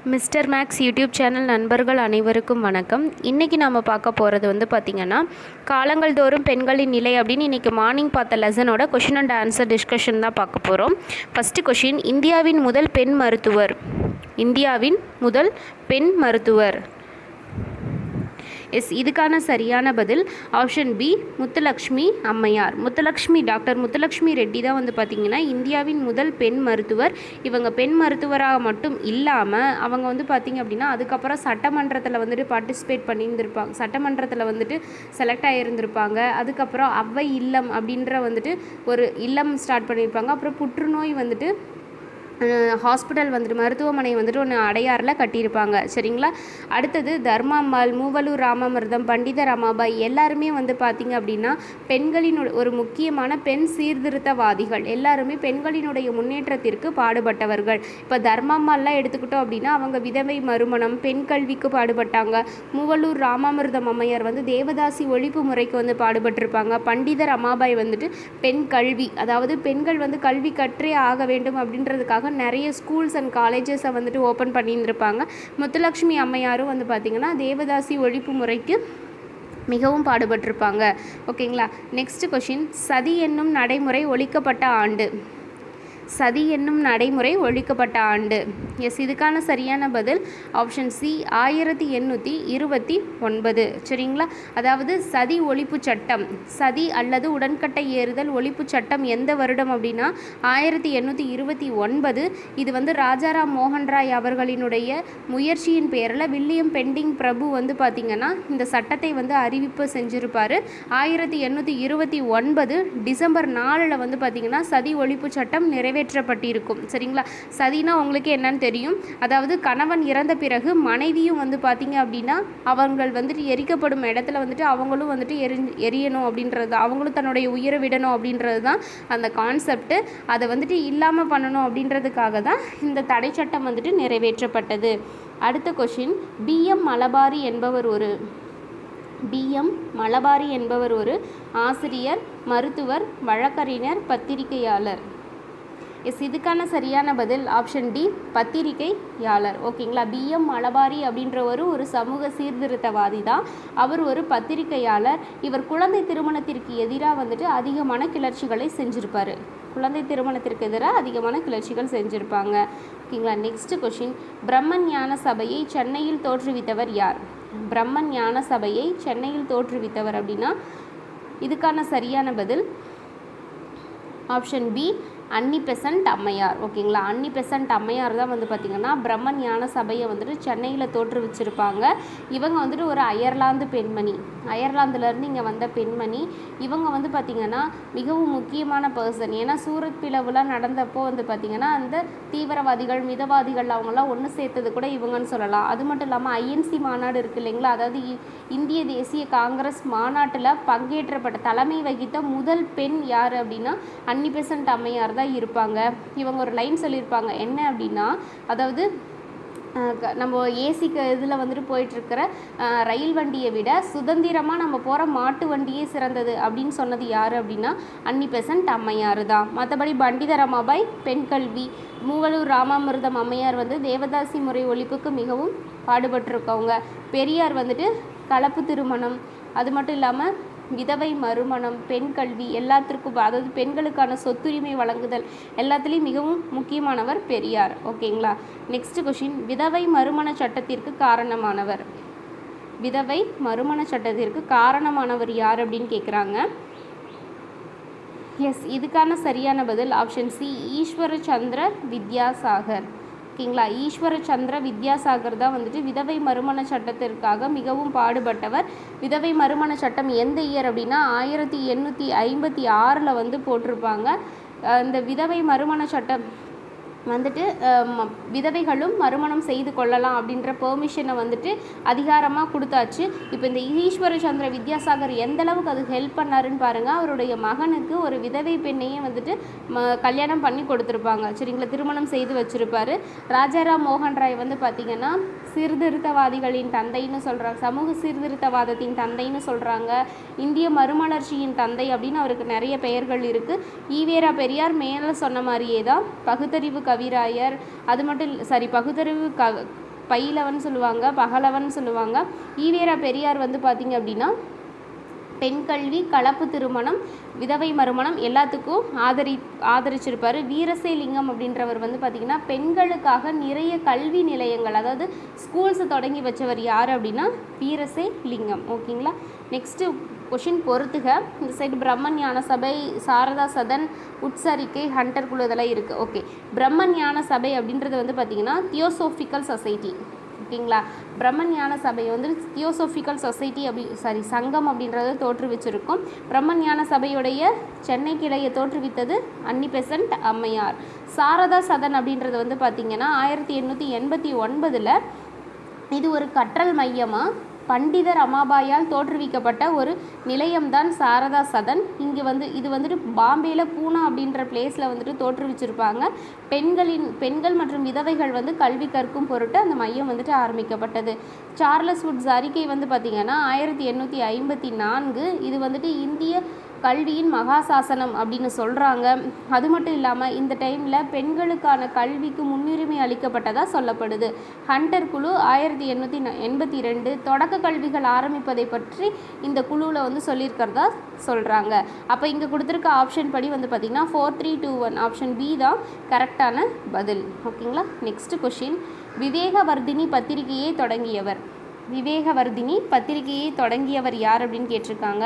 Mister maths YouTube channel நண்பர்கள் அனைவருக்கும் வணக்கம். இன்றைக்கி நாம் பார்க்க போகிறது வந்து பார்த்திங்கன்னா, காலங்கள் தோறும் பெண்களின் நிலை அப்படின்னு இன்றைக்கி மார்னிங் பார்த்த லெசனோட கொஷின் அண்ட் ஆன்சர் டிஸ்கஷன் தான் பார்க்க போகிறோம். ஃபஸ்ட்டு கொஷின், இந்தியாவின் முதல் பெண் மருத்துவர். இதுக்கான சரியான பதில் ஆப்ஷன் பி, முத்துலக்ஷ்மி அம்மையார். டாக்டர் முத்துலக்ஷ்மி ரெட்டி தான் வந்து பார்த்திங்கன்னா இந்தியாவின் முதல் பெண் மருத்துவர். இவங்க பெண் மருத்துவராக மட்டும் இல்லாமல் அவங்க வந்து பார்த்திங்க அப்படின்னா அதுக்கப்புறம் சட்டமன்றத்தில் வந்துட்டு பார்ட்டிசிபேட் பண்ணியிருந்திருப்பாங்க, சட்டமன்றத்தில் வந்துட்டு செலக்ட் ஆகியிருந்திருப்பாங்க. அதுக்கப்புறம் அவ்வை இல்லம் அப்படின்ற வந்துட்டு ஒரு இல்லம் ஸ்டார்ட் பண்ணியிருப்பாங்க. அப்புறம் புற்றுநோய் வந்துட்டு ஹாஸ்பிட்டல் வந்துட்டு மருத்துவமனை வந்துட்டு ஒன்று அடையாறில் கட்டியிருப்பாங்க. சரிங்களா? அடுத்தது தர்மாம்பாள், மூவலூர் ராமாமிர்தம், பண்டித ரமாபாய் எல்லாருமே வந்து பார்த்திங்க அப்படின்னா பெண்களின் ஒரு முக்கியமான பெண் சீர்திருத்தவாதிகள். எல்லாருமே பெண்களினுடைய முன்னேற்றத்திற்கு பாடுபட்டவர்கள். இப்போ தர்மாம்பாள்லாம் எடுத்துக்கிட்டோம் அப்படின்னா அவங்க விதவை மறுமணம், பெண் கல்விக்கு பாடுபட்டாங்க. மூவலூர் ராமாமிர்தம் அம்மையார் வந்து தேவதாசி ஒழிப்பு முறைக்கு வந்து பாடுபட்டிருப்பாங்க. பண்டித ரமாபாய் வந்துட்டு பெண் கல்வி, அதாவது பெண்கள் வந்து கல்வி கற்றே ஆக வேண்டும் அப்படின்றதுக்காக நிறைய ஸ்கூல்ஸ் அண்ட் காலேஜஸை வந்துட்டு ஓப்பன் பண்ணியிருந்திருப்பாங்க. முத்துலக்ஷ்மி அம்மையாரும் வந்து பார்த்திங்கன்னா தேவதாசி ஒழிப்பு முறைக்கு மிகவும் பாடுபட்டிருப்பாங்க. ஓகேங்களா? நெக்ஸ்ட் கொஷின், சதி என்னும் நடைமுறை ஒழிக்கப்பட்ட ஆண்டு. இதுக்கான சரியான பதில் ஆப்ஷன் சி, 1829. சரிங்களா? அதாவது சதி ஒழிப்பு சட்டம், சதி அல்லது உடன்கட்டை ஏறுதல் ஒழிப்பு சட்டம் எந்த வருடம் அப்படின்னா 1829. இது வந்து ராஜாராம் மோகன் ராய் அவர்களினுடைய முயற்சியின் பேரில் வில்லியம் பெண்டிங் பிரபு வந்து பார்த்திங்கன்னா இந்த சட்டத்தை வந்து அறிவிப்பு செஞ்சுருப்பார். 1829 டிசம்பர் 4 வந்து பார்த்திங்கன்னா சதி ஒழிப்பு சட்டம் நிறைவேற்றப்பட்டிருக்கும். சரிங்களா? சதினா உங்களுக்கு என்னன்னு தெரியும். அதாவது கணவன் இறந்த பிறகு மனைவியும் வந்து பார்த்திங்க அப்படின்னா அவங்கள் வந்துட்டு எரிக்கப்படும் இடத்துல வந்துட்டு அவங்களும் வந்துட்டு எரியணும் அப்படின்றது, அவங்களும் தன்னுடைய உயிரை விடணும் அப்படின்றது தான் அந்த கான்செப்ட். அதை வந்துட்டு இல்லாமல் பண்ணணும் அப்படின்றதுக்காக தான் இந்த தடை சட்டம் வந்துட்டு நிறைவேற்றப்பட்டது. அடுத்த கொஷின், பிஎம் மலபாரி என்பவர் ஒரு ஆசிரியர், மருத்துவர், வழக்கறிஞர், பத்திரிகையாளர். இதுக்கான சரியான பதில் ஆப்ஷன் டி, பத்திரிகையாளர். ஓகேங்களா? பிஎம் மலபாரி அப்படின்றவர் ஒரு சமூக சீர்திருத்தவாதி தான். அவர் ஒரு பத்திரிகையாளர். இவர் குழந்தை திருமணத்திற்கு எதிராக வந்துட்டு அதிகமான கிளர்ச்சிகளை செஞ்சுருப்பார். செஞ்சுருப்பாங்க. ஓகேங்களா? நெக்ஸ்ட் கொஷின், பிரம்மன் ஞான சபையை சென்னையில் தோற்றுவித்தவர் யார்? அப்படின்னா இதுக்கான சரியான பதில் ஆப்ஷன் பி, அன்னி பெசன்ட் அம்மையார். ஓகேங்களா? அன்னி பெசன்ட் அம்மையார் தான் வந்து பார்த்திங்கன்னா பிரம்மன் ஞான சபையை வந்துட்டு சென்னையில் தோற்றுவிச்சிருப்பாங்க. இவங்க வந்துட்டு ஒரு அயர்லாந்து பெண்மணி, அயர்லாந்துலேருந்து இங்கே வந்த பெண்மணி. இவங்க வந்து பார்த்திங்கன்னா மிகவும் முக்கியமான பர்சன். ஏன்னா சூரத் பிளவுலாம் நடந்தப்போ வந்து பார்த்திங்கன்னா அந்த தீவிரவாதிகள், மிதவாதிகள் அவங்களாம் ஒன்று சேர்த்தது கூட இவங்கன்னு சொல்லலாம். அது மட்டும் இல்லாமல் ஐஎன்சி மாநாடு இருக்குது இல்லைங்களா, அதாவது இந்திய தேசிய காங்கிரஸ் மாநாட்டில் தலைமை வகித்த முதல் பெண் யார் அப்படின்னா அன்னி பெசன்ட் அம்மையார் தான் இருப்பாங்க. இவங்க ஒரு லைன் சொல்லியிருப்பாங்க, என்ன அப்படின்னா, அதாவது நம்ம ஏசிக்கு இதில் வந்துட்டு போயிட்டுருக்கிற ரயில் வண்டியை விட சுதந்திரமாக நம்ம போகிற மாட்டு வண்டியே சிறந்தது அப்படின்னு சொன்னது யார் அப்படின்னா அன்னி பெசன்ட் அம்மையார் தான். மற்றபடி பண்டித ரமாபாய் பெண் கல்வி, மூவலூர் ராமாமிர்தம் அம்மையார் வந்து தேவதாசி முறை ஒழிப்புக்கு மிகவும் பாடுபட்டிருக்கவங்க. பெரியார் வந்துட்டு கலப்பு திருமணம், அது மட்டும் இல்லாமல் விதவை மறுமணம், பெண் கல்வி எல்லாத்திற்கும், அதாவது பெண்களுக்கான சொத்துரிமை வழங்குதல் எல்லாத்துலேயும் மிகவும் முக்கியமானவர் பெரியார். ஓகேங்களா? நெக்ஸ்ட் கொஷின், விதவை மறுமண சட்டத்திற்கு காரணமானவர் யார் அப்படின்னு கேட்குறாங்க. இதுக்கான சரியான பதில் ஆப்ஷன் சி, ஈஸ்வரச்சந்திர வித்யாசாகர். ஓகேங்களா? ஈஸ்வரச்சந்திர வித்யாசாகர் தான் வந்துட்டு விதவை மறுமண சட்டத்திற்காக மிகவும் பாடுபட்டவர். விதவை மறுமண சட்டம் எந்த இயர் அப்படின்னா 1856 வந்து போட்டிருப்பாங்க. இந்த விதவை மறுமண சட்டம் வந்துட்டு விதவைகளும் மறுமணம் செய்து கொள்ளலாம் அப்படின்ற பெர்மிஷனை வந்துட்டு அதிகாரமாக கொடுத்தாச்சு. இப்போ இந்த ஈஸ்வரச்சந்திர வித்யாசாகர் எந்தளவுக்கு அது ஹெல்ப் பண்ணாருன்னு பாருங்கள். அவருடைய மகனுக்கு ஒரு விதவை பெண்ணையே வந்துட்டு கல்யாணம் பண்ணி கொடுத்துருப்பாங்க. சரிங்களா? திருமணம் செய்து வச்சுருப்பார். ராஜாராம் மோகன் ராய் வந்து பார்த்திங்கன்னா சீர்திருத்தவாதிகளின் தந்தைன்னு சொல்கிறாங்க, சமூக சீர்திருத்தவாதத்தின் தந்தைன்னு சொல்கிறாங்க, இந்திய மறுமலர்ச்சியின் தந்தை அப்படின்னு அவருக்கு நிறைய பெயர்கள் இருக்குது. ஈவேரா பெரியார் மேலே சொன்ன மாதிரியே தான் பகுத்தறிவு கவிராயர், அது மட்டும் பகுத்தறிவு பயிலவன் சொல்லுவாங்க, பகலவன் சொல்லுவாங்க. ஈவேரா பெரியார் வந்து பார்த்திங்க அப்படின்னா பெண் கல்வி, கலப்பு திருமணம், விதவை மறுமணம் எல்லாத்துக்கும் ஆதரிச்சிருப்பார். வீரசேலிங்கம் அப்படின்றவர் வந்து பார்த்திங்கன்னா பெண்களுக்காக நிறைய கல்வி நிலையங்கள், அதாவது ஸ்கூல்ஸை தொடங்கி வச்சவர் யார் அப்படின்னா வீரசேலிங்கம். ஓகேங்களா. நெக்ஸ்ட்டு கொஷின் பொறுத்துக. இந்த சைடு பிரம்ம ஞான சபை, சாரதா சதன், உட்சரிக்கை, ஹண்டர் குழு இதெல்லாம் இருக்குது. ஓகே, பிரம்ம ஞான சபை அப்படின்றது வந்து பார்த்திங்கன்னா தியோசோஃபிக்கல் சொசைட்டி. ஓகேங்களா. பிரம்ம ஞான சபை வந்து தியோசோஃபிக்கல் சொசைட்டி சங்கம் அப்படின்றத தோற்றுவிச்சிருக்கும். பிரம்ம ஞான சபையுடைய சென்னை கிளையை தோற்றுவித்தது அன்னி பெசன்ட் அம்மையார். சாரதா சதன் அப்படின்றது வந்து பார்த்திங்கன்னா 1889 இது ஒரு கற்றல் மையமாக பண்டிதர் அம்மாபாயால் தோற்றுவிக்கப்பட்ட ஒரு நிலையம்தான் சாரதா சதன். இங்கே வந்து இது வந்துட்டு பாம்பேயில் பூனா அப்படின்ற பிளேஸில் வந்துட்டு தோற்றுவிச்சிருப்பாங்க. பெண்கள் மற்றும் விதவைகள் வந்து கல்வி கற்கும் பொருட்டு அந்த மையம் வந்துட்டு ஆரம்பிக்கப்பட்டது. சார்லஸ் வுட்ஸ் அறிக்கை வந்து பார்த்திங்கன்னா 1854 இது வந்துட்டு இந்திய கல்வியின் மகாசாசனம் அப்படின்னு சொல்கிறாங்க. அது மட்டும் இல்லாமல் இந்த டைமில் பெண்களுக்கான கல்விக்கு முன்னுரிமை அளிக்கப்பட்டதாக சொல்லப்படுது. ஹண்டர் குழு 1882 தொடக்க கல்விகள் ஆரம்பிப்பதை பற்றி இந்த குழுவில் வந்து சொல்லியிருக்கிறதா சொல்கிறாங்க. அப்போ இங்கே கொடுத்துருக்க ஆப்ஷன் படி வந்து பார்த்திங்கன்னா 4321 ஆப்ஷன் பி தான் கரெக்டான பதில். ஓகேங்களா. நெக்ஸ்ட் கொஷின், விவேகவர்தினி பத்திரிகையை தொடங்கியவர். விவேகவர்தினி பத்திரிகையை தொடங்கியவர் யார் அப்படின்னு கேட்டிருக்காங்க.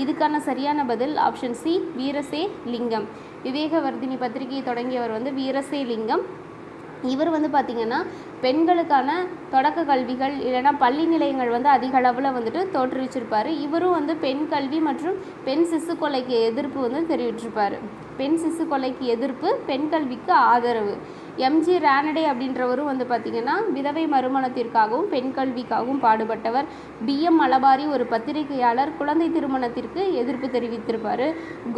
இதுக்கான சரியான பதில் ஆப்ஷன் சி வீரசேலிங்கம். விவேகவர்தினி பத்திரிகையை தொடங்கியவர் வந்து வீரசேலிங்கம். இவர் வந்து பார்த்திங்கன்னா பெண்களுக்கான தொடக்க கல்விகள் இல்லைனா பள்ளி நிலையங்கள் வந்து அதிக அளவில் வந்துட்டு தோற்றுவிச்சிருப்பார். இவரும் வந்து பெண் கல்வி மற்றும் பெண் சிசு கொலைக்கு எதிர்ப்பு வந்து தெரிவிச்சிருப்பார். பெண் சிசு கொலைக்கு எதிர்ப்பு, பெண் கல்விக்கு ஆதரவு. எம்ஜி ரானடே அப்படின்றவரும் வந்து பார்த்திங்கன்னா விதவை மறுமணத்திற்காகவும் பெண் கல்விக்காகவும் பாடுபட்டவர். பிஎம் மலபாரி ஒரு பத்திரிகையாளர், குழந்தை திருமணத்திற்கு எதிர்ப்பு தெரிவித்திருப்பார்.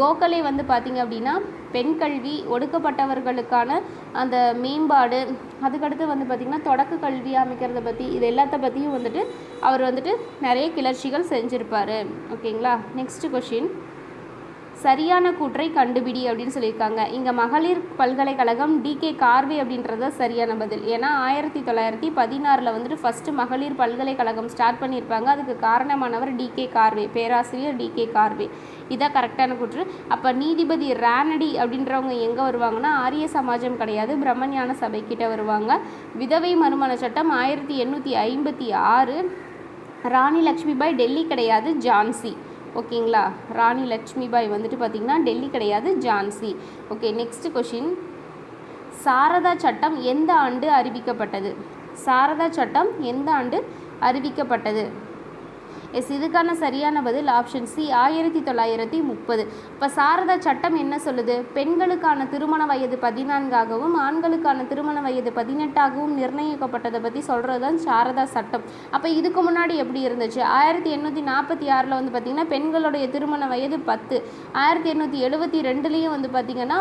கோகலே வந்து பார்த்திங்க அப்படின்னா பெண் கல்வி, ஒடுக்கப்பட்டவர்களுக்கான அந்த மேம்பாடு, அதுக்கடுத்து வந்து பார்த்திங்கன்னா தொடக்க கல்வி அமைக்கிறத பற்றி இது எல்லாத்த பற்றியும் வந்துட்டு அவர் வந்துட்டு நிறைய கிளர்ச்சிகள் செஞ்சுருப்பார். ஓகேங்களா. நெக்ஸ்ட் கொஷின், சரியான கூற்றை கண்டுபிடி அப்படின்னு சொல்லியிருக்காங்க. இங்கே மகளிர் பல்கலைக்கழகம் டிகே கார்வே அப்படின்றத சரியான பதில். ஏன்னா 1916 வந்துட்டு ஃபஸ்ட்டு மகளிர் பல்கலைக்கழகம் ஸ்டார்ட் பண்ணியிருப்பாங்க. அதுக்கு காரணமானவர் டிகே கார்வே, பேராசிரியர் டிகே கார்வே. இதான் கரெக்டான கூற்று. அப்போ நீதிபதி ரானடி அப்படின்றவங்க எங்கே வருவாங்கன்னா ஆரிய சமாஜம் கிடையாது, பிரம்மஞான சபைக்கிட்ட வருவாங்க. விதவை மறுமண சட்டம் 1856. ராணி லக்ஷ்மிபாய் டெல்லி கிடையாது, ஜான்சி. ஓகேங்களா. ராணி லக்ஷ்மிபாய் வந்துட்டு பார்த்திங்கன்னா டெல்லி கிடையாது, Jhansi. Okay. Next question, Sarda சட்டம் எந்த ஆண்டு அறிவிக்கப்பட்டது? சாரதா சட்டம் எந்த ஆண்டு அறிவிக்கப்பட்டது? இதுக்கான சரியான பதில் ஆப்ஷன் சி 1930. இப்போ சாரதா சட்டம் என்ன சொல்லுது? பெண்களுக்கான திருமண வயது 14ஆகவும் ஆண்களுக்கான திருமண வயது 18ஆகவும் நிர்ணயிக்கப்பட்டதை பற்றி சொல்கிறது தான் சாரதா சட்டம். அப்போ இதுக்கு முன்னாடி எப்படி இருந்துச்சு? 1846 வந்து பார்த்திங்கன்னா பெண்களுடைய திருமண வயது 10. 1872 வந்து பார்த்திங்கன்னா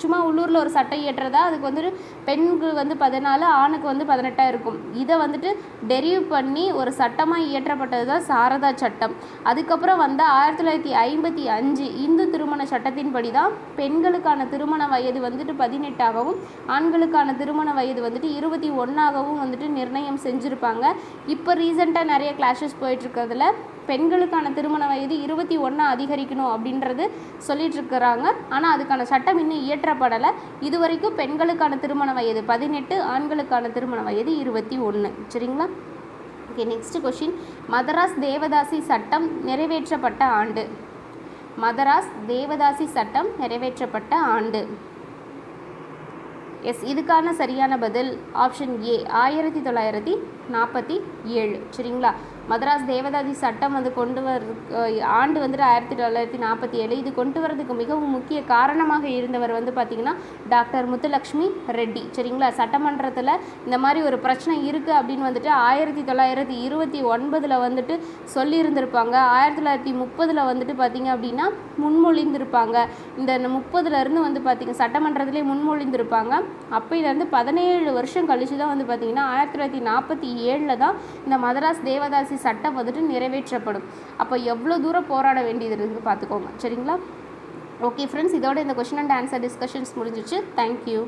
சும்மா உள்ளூரில் ஒரு சட்டம் இயற்றதா, அதுக்கு வந்துட்டு பெண்களுக்கு வந்து 14, ஆணுக்கு வந்து 18 இருக்கும். இதை வந்துட்டு டெரிவ் பண்ணி ஒரு சட்டமாக இயற்றப்பட்டது தான் சாரதா சட்டம். அதுக்கப்புறம் வந்து 1955 இந்து திருமண சட்டத்தின்படி தான் பெண்களுக்கான திருமண வயது வந்துட்டு 18ஆகவும் ஆண்களுக்கான திருமண வயது வந்துட்டு 21ஆகவும் வந்துட்டு நிர்ணயம் செஞ்சுருப்பாங்க. இப்போ ரீசெண்டாக நிறைய கிளாஷஸ் போயிட்டுருக்கிறதுல பெண்களுக்கான திருமண வயது 21 அதிகரிக்கணும் அப்படின்றது சொல்லிட்டு இருக்கிறாங்க. ஆனால் அதுக்கான சட்டம் இன்னும் இயற்றப்படலை. இது வரைக்கும் பெண்களுக்கான திருமண வயது 18, ஆண்களுக்கான திருமண வயது 21. சரிங்களா. Okay. Next question, Madras devadasi சட்டம் நிறைவேற்றப்பட்ட ஆண்டு. மதராஸ் தேவதாசி சட்டம் நிறைவேற்றப்பட்ட ஆண்டு. இதுக்கான சரியான பதில் ஆப்ஷன் ஏ 1947. சரிங்களா. மதராஸ் தேவதாசி சட்டம் வந்து கொண்டு ஆண்டு வந்துட்டு 1947. இது கொண்டு வரதுக்கு மிகவும் முக்கிய காரணமாக இருந்தவர் வந்து பார்த்திங்கன்னா டாக்டர் முத்துலக்ஷ்மி ரெட்டி. சரிங்களா. சட்டமன்றத்தில் இந்த மாதிரி ஒரு பிரச்சனை இருக்குது அப்படின்னு வந்துட்டு 1929 வந்துட்டு சொல்லியிருந்திருப்பாங்க. 1930 வந்துட்டு பார்த்திங்க அப்படின்னா முன்மொழிந்திருப்பாங்க. இந்த 30 வந்து பார்த்திங்க சட்டமன்றத்திலே முன்மொழிந்திருப்பாங்க. அப்போலேருந்து 17 வருஷம் கழிச்சு தான் வந்து பார்த்திங்கன்னா 1947 தான் இந்த மதராஸ் தேவதாசி சட்டம் வந்துட்டு நிறைவேற்றப்படும். அப்போ எவ்வளோ தூரம் போராட வேண்டியது இருக்குது பார்த்துக்கோங்க. சரிங்களா. ஓகே ஃப்ரெண்ட்ஸ், இதோட இந்த கொஷின் அண்ட் ஆன்சர் டிஸ்கஷன்ஸ் முடிஞ்சிச்சு. தேங்க்யூ.